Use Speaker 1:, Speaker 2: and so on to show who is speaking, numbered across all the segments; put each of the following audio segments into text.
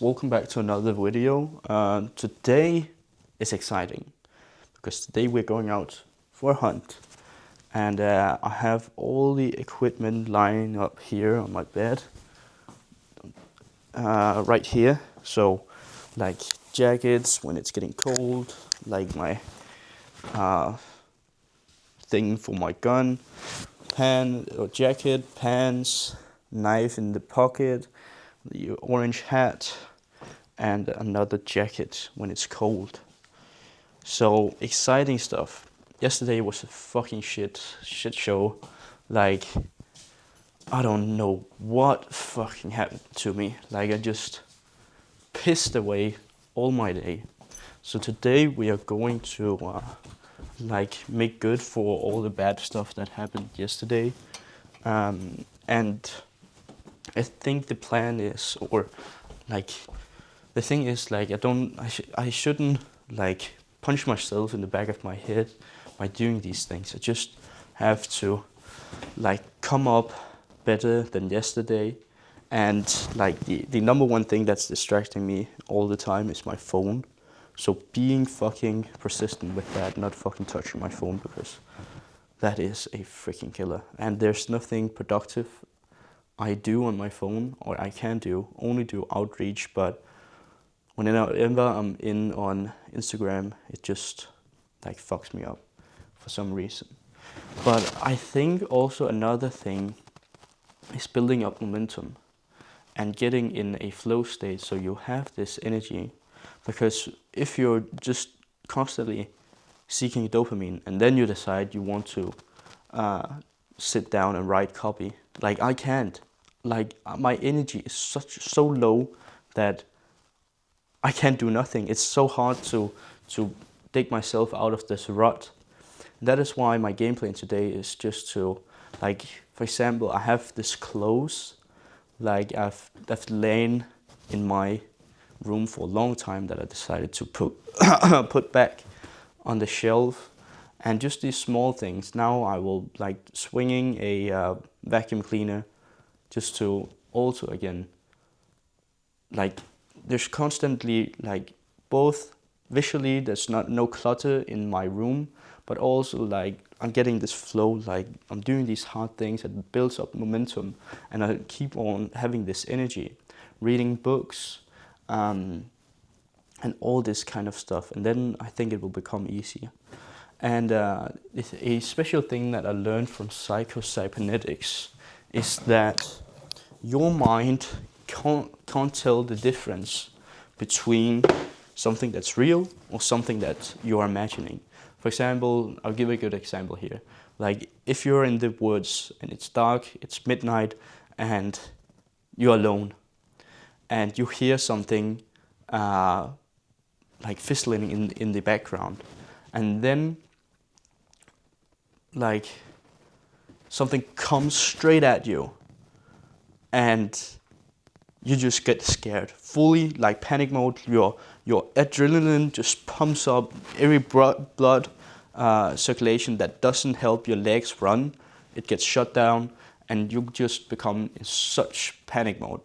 Speaker 1: Welcome back to another video. Today is exciting because today we're going out for a hunt, and I have all the equipment lying up here on my bed, right here. So, like jackets when it's getting cold, like my uh, thing for my gun, jacket, pants, knife in the pocket, the orange hat, and another jacket when it's cold. So exciting stuff. Yesterday was a fucking shit show. Like, I don't know what fucking happened to me. Like, I just pissed away all my day. So today we are going to make good for all the bad stuff that happened yesterday. And I think the plan is, or like, the thing is, like, I shouldn't like punch myself in the back of my head by doing these things. I just have to like come up better than yesterday. And like the number one thing that's distracting me all the time is my phone. So being fucking persistent with that, not fucking touching my phone, because that is a freaking killer. And there's nothing productive I do on my phone, or I can do, only do outreach. But whenever I'm in on Instagram, it just like fucks me up for some reason. But I think also another thing is building up momentum and getting in a flow state so you have this energy. Because if you're just constantly seeking dopamine and then you decide you want to sit down and write copy, like I can't. Like my energy is so low that I can't do nothing. It's so hard to dig myself out of this rut. That is why my game plan today is just to, like, for example, I have this clothes, like I've lain in my room for a long time that I decided to put back on the shelf, and just these small things. Now I will like swinging a vacuum cleaner, just to also again like there's constantly like both visually there's no clutter in my room, but also like I'm getting this flow, like I'm doing these hard things that builds up momentum, and I keep on having this energy, reading books, and all this kind of stuff, and then I think it will become easier. And a special thing that I learned from psychocybernetics is that your mind can't tell the difference between something that's real or something that you're imagining. For example, I'll give a good example here. Like if you're in the woods and it's dark, it's midnight, and you're alone, and you hear something like fizzling in the background, and then like something comes straight at you, and you just get scared, fully like panic mode. Your adrenaline just pumps up, every blood circulation that doesn't help your legs run, it gets shut down, and you just become in such panic mode.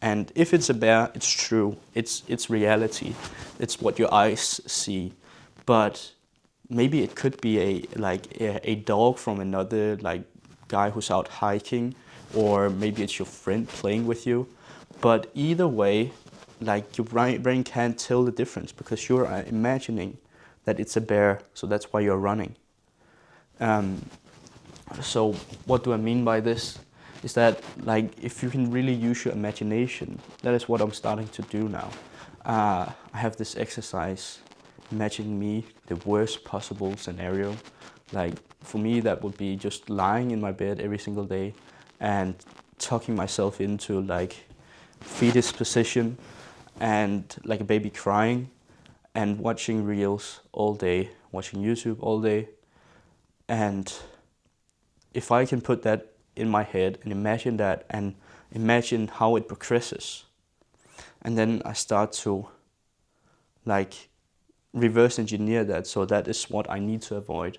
Speaker 1: And if it's a bear, it's true, it's reality, it's what your eyes see. But maybe it could be a dog from another like guy who's out hiking, or maybe it's your friend playing with you. But either way, like your brain can't tell the difference because you're imagining that it's a bear, so that's why you're running. So what do I mean by this? Is that like if you can really use your imagination, that is what I'm starting to do now. I have this exercise, imagining me the worst possible scenario. Like for me, that would be just lying in my bed every single day and talking myself into like fetus position and like a baby crying, and watching reels all day, watching YouTube all day. And if I can put that in my head and imagine that and imagine how it progresses, and then I start to like reverse engineer that, so that is what I need to avoid.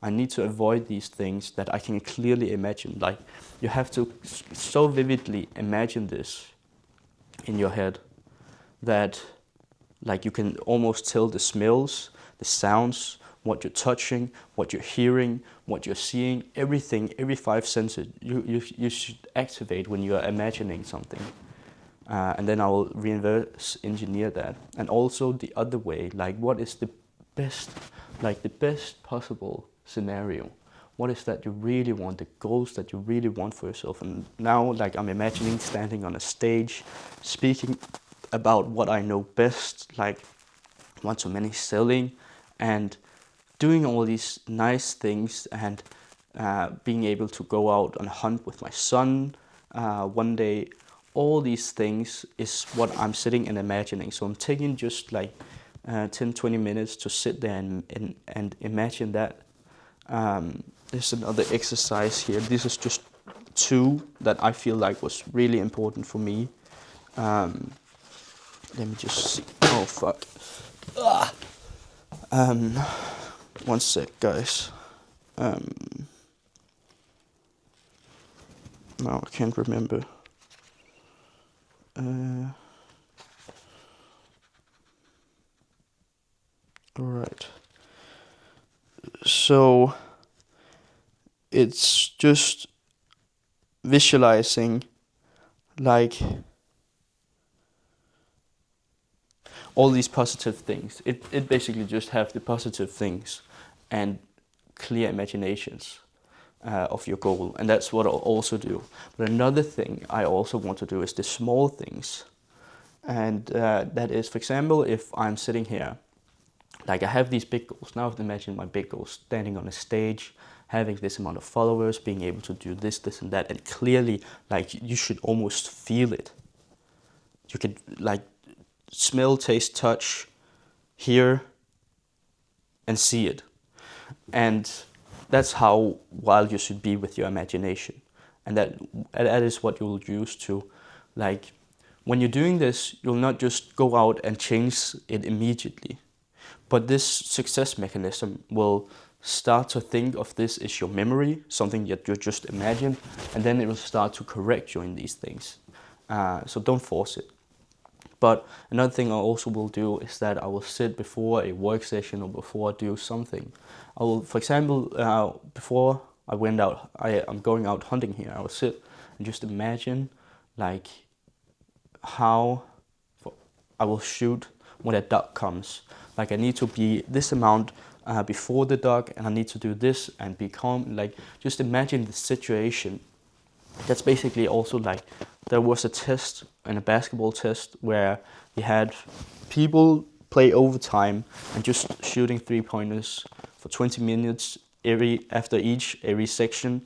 Speaker 1: I need to avoid these things that I can clearly imagine. Like you have to so vividly imagine this in your head. that like you can almost tell the smells, the sounds, what you're touching, what you're hearing, what you're seeing, everything, every five senses you should activate when you're imagining something. And then I will reverse engineer that. And also the other way, like what is the best, like the best possible scenario? What is that you really want, the goals that you really want for yourself? And now, like I'm imagining standing on a stage, speaking about what I know best, like one-to-many selling, and doing all these nice things, and being able to go out on a hunt with my son one day. All these things is what I'm sitting and imagining. So I'm taking just like 10-20 minutes to sit there and imagine that. There's another exercise here. This is just two that I feel like was really important for me. Let me just see. Oh fuck. One sec, guys. No, I can't remember. Alright. So it's just visualizing like all these positive things. It basically just have the positive things and clear imaginations of your goal. And that's what I'll also do. But another thing I also want to do is the small things. And that is, for example, if I'm sitting here, like I have these big goals. Now I've imagined my big goals, standing on a stage, having this amount of followers, being able to do this, this and that. And clearly, like you should almost feel it. You could like smell, taste, touch, hear, and see it. And that's how wild you should be with your imagination. And that is what you'll use to, like, when you're doing this, you'll not just go out and change it immediately. But this success mechanism will start to think of this as your memory, something that you just imagined, and then it will start to correct you in these things. So don't force it. But another thing I also will do is that I will sit before a work session or before I do something. I will, for example, before I went out, I'm going out hunting here. I will sit and just imagine like how I will shoot when a duck comes. Like I need to be this amount before the duck, and I need to do this and be calm. Like just imagine the situation. That's basically also like there was a test, and a basketball test, where we had people play overtime and just shooting 3-pointers for 20 minutes every section,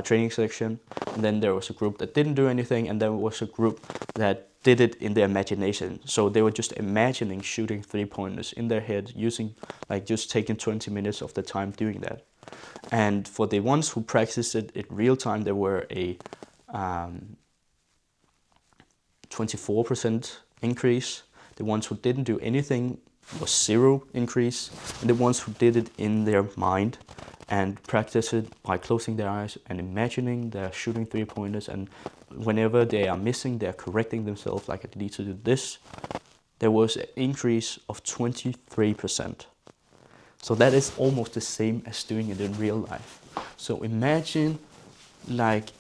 Speaker 1: training section. And then there was a group that didn't do anything, and there was a group that did it in their imagination. So they were just imagining shooting 3-pointers in their head, using like just taking 20 minutes of the time doing that. And for the ones who practiced it in real time, there were a 24% increase. The ones who didn't do anything was 0 increase. And the ones who did it in their mind and practice it by closing their eyes and imagining they're shooting 3-pointers, and whenever they are missing, they're correcting themselves, like I need to do this, there was an increase of 23%. So that is almost the same as doing it in real life. So imagine like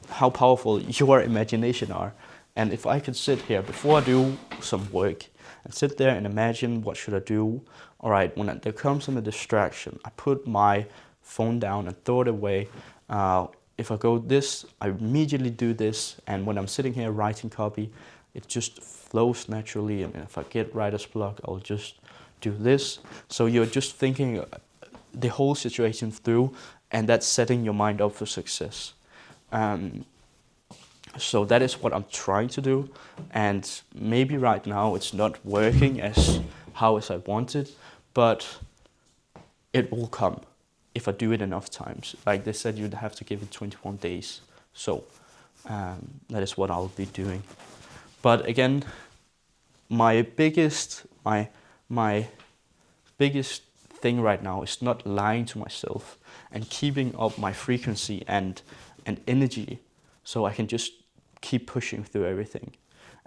Speaker 1: how powerful your imagination are. And if I could sit here before I do some work and sit there and imagine what should I do. All right, when there comes a distraction, I put my phone down and throw it away. If I go this, I immediately do this. And when I'm sitting here writing copy, it just flows naturally. And if I get writer's block, I'll just do this. So you're just thinking the whole situation through, and that's setting your mind up for success. So that is what I'm trying to do, and maybe right now it's not working as I wanted, but it will come if I do it enough times. Like they said, you'd have to give it 21 days. So that is what I'll be doing. But again, my biggest thing right now is not lying to myself and keeping up my frequency and energy, so I can just keep pushing through everything.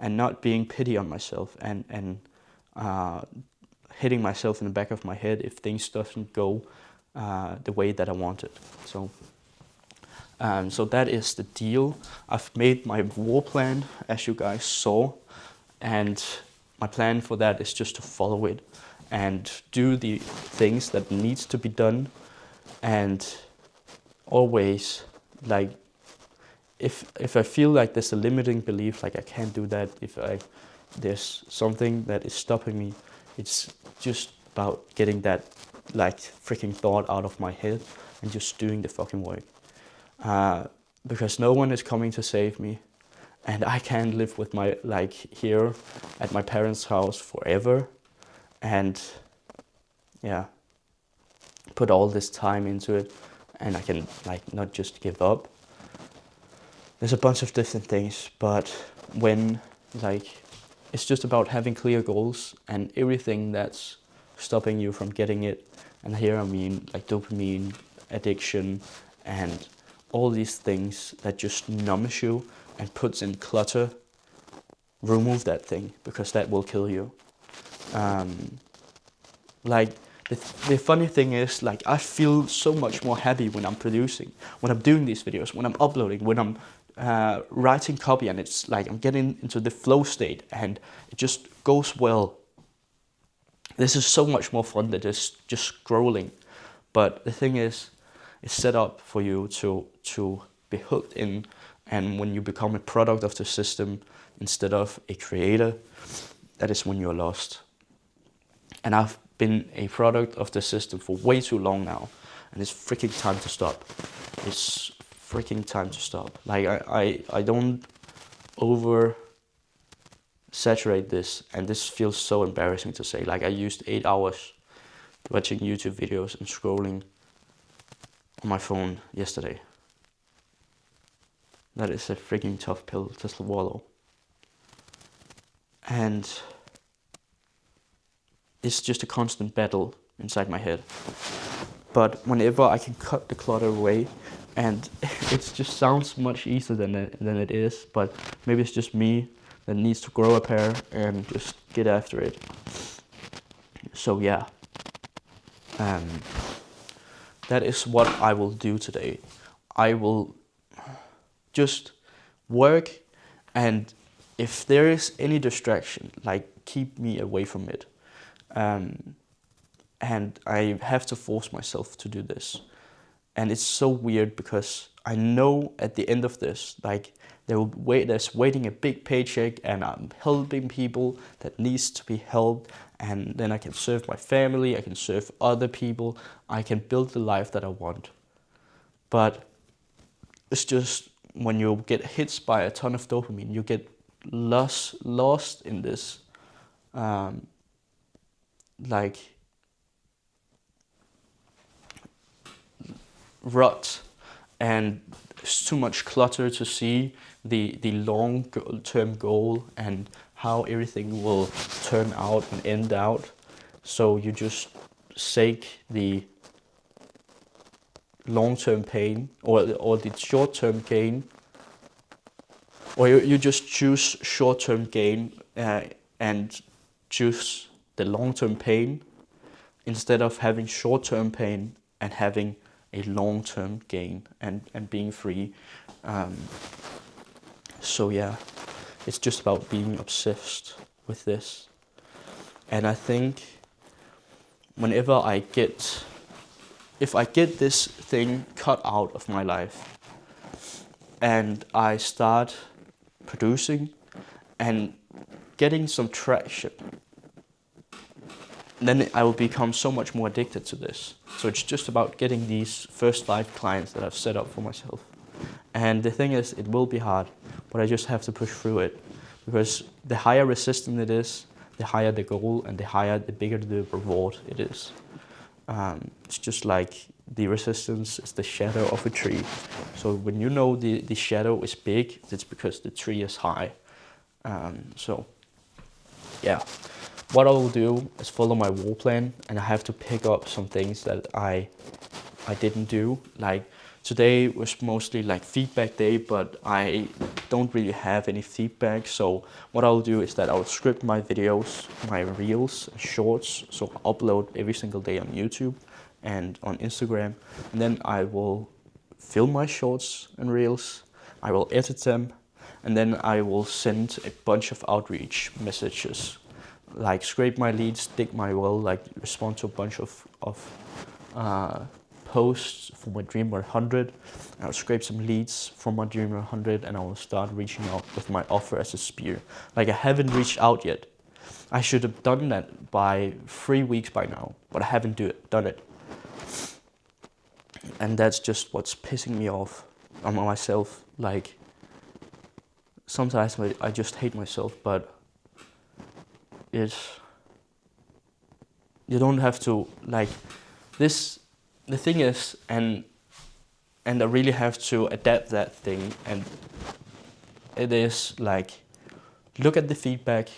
Speaker 1: and not being pity on myself and hitting myself in the back of my head if things doesn't go the way that I wanted. So that is the deal. I've made my war plan, as you guys saw, and my plan for that is just to follow it and do the things that needs to be done, and always, like, if I feel like there's a limiting belief, like I can't do that, if there's something that is stopping me, it's just about getting that like freaking thought out of my head and just doing the fucking work. Because no one is coming to save me, and I can't live with my, like, here at my parents' house forever, and yeah, put all this time into it, and I can, like, not just give up. There's a bunch of different things, but when, like, it's just about having clear goals, and everything that's stopping you from getting it, and here I mean like dopamine addiction and all these things that just numbs you and puts in clutter, remove that thing, because that will kill you. Like, the funny thing is, like, I feel so much more happy when I'm producing, when I'm doing these videos, when I'm uploading, when I'm writing copy, and it's like I'm getting into the flow state and it just goes well. This is so much more fun than just scrolling. But the thing is, it's set up for you to be hooked in, and when you become a product of the system instead of a creator, that is when you're lost. And I've been a product of the system for way too long now, and it's freaking time to stop. It's freaking time to stop. Like, I don't over saturate this, and this feels so embarrassing to say. Like, I used 8 hours watching YouTube videos and scrolling on my phone yesterday. That is a freaking tough pill to swallow. And it's just a constant battle inside my head. But whenever I can cut the clutter away, and it just sounds much easier than it is, but maybe it's just me that needs to grow a pair and just get after it. So yeah, that is what I will do today. I will just work, and if there is any distraction, like, keep me away from it. And I have to force myself to do this. And it's so weird because I know at the end of this, like, there's waiting a big paycheck, and I'm helping people that needs to be helped, and then I can serve my family, I can serve other people, I can build the life that I want. But it's just when you get hit by a ton of dopamine, you get lost in this like rut, and it's too much clutter to see the long-term goal and how everything will turn out and end out. So you just sake the long-term pain or the short-term gain, or you just choose short-term gain and choose the long-term pain instead of having short-term pain and having a long-term gain and being free. So yeah, it's just about being obsessed with this. And I think whenever if I get this thing cut out of my life and I start producing and getting some traction, then I will become so much more addicted to this. So it's just about getting these first 5 clients that I've set up for myself. And the thing is, it will be hard, but I just have to push through it. Because the higher resistant it is, the higher the goal, and the bigger the reward it is. It's just like the resistance is the shadow of a tree. So when you know the shadow is big, it's because the tree is high. So yeah. What I will do is follow my war plan, and I have to pick up some things that I didn't do. Like Today was mostly like feedback day, but I don't really have any feedback. So what I'll do is that I'll script my videos, my reels, and shorts. So I'll upload every single day on YouTube and on Instagram. And then I will film my shorts and reels. I will edit them. And then I will send a bunch of outreach messages, like scrape my leads, dig my well, like respond to a bunch of posts for my Dream 100. I'll scrape some leads from my Dream 100, and I will start reaching out with my offer as a spear. Like, I haven't reached out yet. I should have done that by 3 weeks by now, but I haven't done it. And that's just what's pissing me off on myself. Like, sometimes I just hate myself, but you don't have to, like, this, the thing is, and I really have to adapt that thing, and it is like, look at the feedback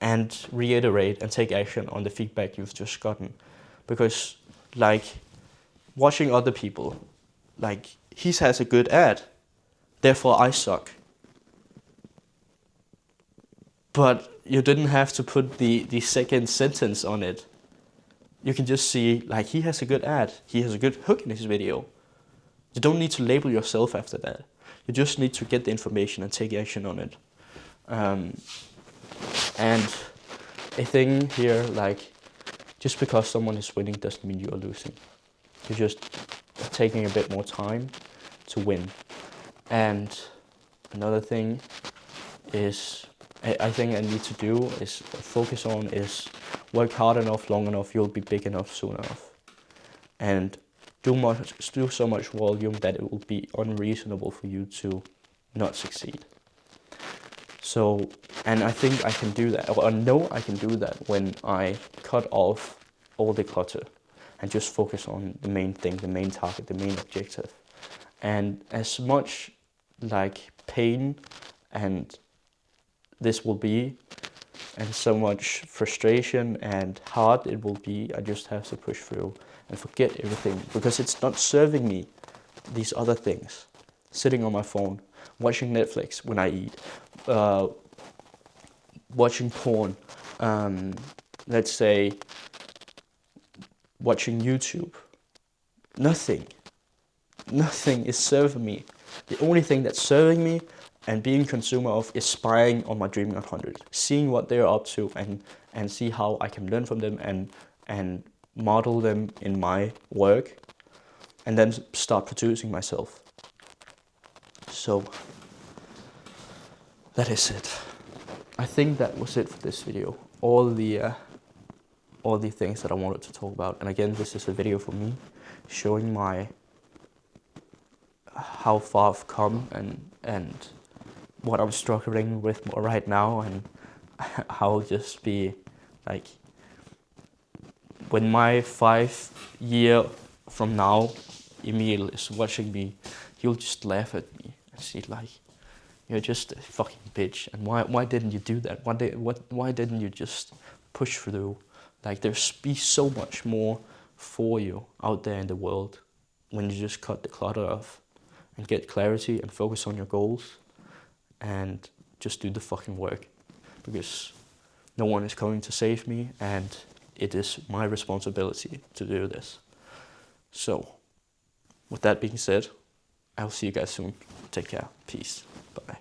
Speaker 1: and reiterate and take action on the feedback you've just gotten. Because, like, watching other people, like, he has a good ad, therefore I suck. But you didn't have to put the second sentence on it. You can just see, like, he has a good ad, he has a good hook in his video. You don't need to label yourself after that. You just need to get the information and take action on it. And a thing here, like, just because someone is winning doesn't mean you are losing. You're just taking a bit more time to win. And another thing is, I think I need to do is focus on is work hard enough, long enough, you'll be big enough soon enough. And do so much volume that it will be unreasonable for you to not succeed. So, and I think I can do that, or I know I can do that when I cut off all the clutter and just focus on the main thing, the main target, the main objective. And as much like pain and this will be, and so much frustration and hard it will be, I just have to push through and forget everything, because it's not serving me, these other things. Sitting on my phone, watching Netflix when I eat, watching porn, let's say watching YouTube. Nothing is serving me. The only thing that's serving me and being consumer of is spying on my Dream 100, seeing what they're up to and see how I can learn from them and model them in my work, and then start producing myself. So that is it. I think that was it for this video. All the things that I wanted to talk about. And again, this is a video for me showing how far I've come and what I'm struggling with right now, and I'll just be like, when my 5 year from now Emil is watching me, he'll just laugh at me and see, like, you're just a fucking bitch, and why didn't you do that? Why didn't you just push through? Like, there's be so much more for you out there in the world when you just cut the clutter off and get clarity and focus on your goals and just do the fucking work, because no one is coming to save me, and it is my responsibility to do this. So, with that being said, I'll see you guys soon. Take care. Peace. Bye.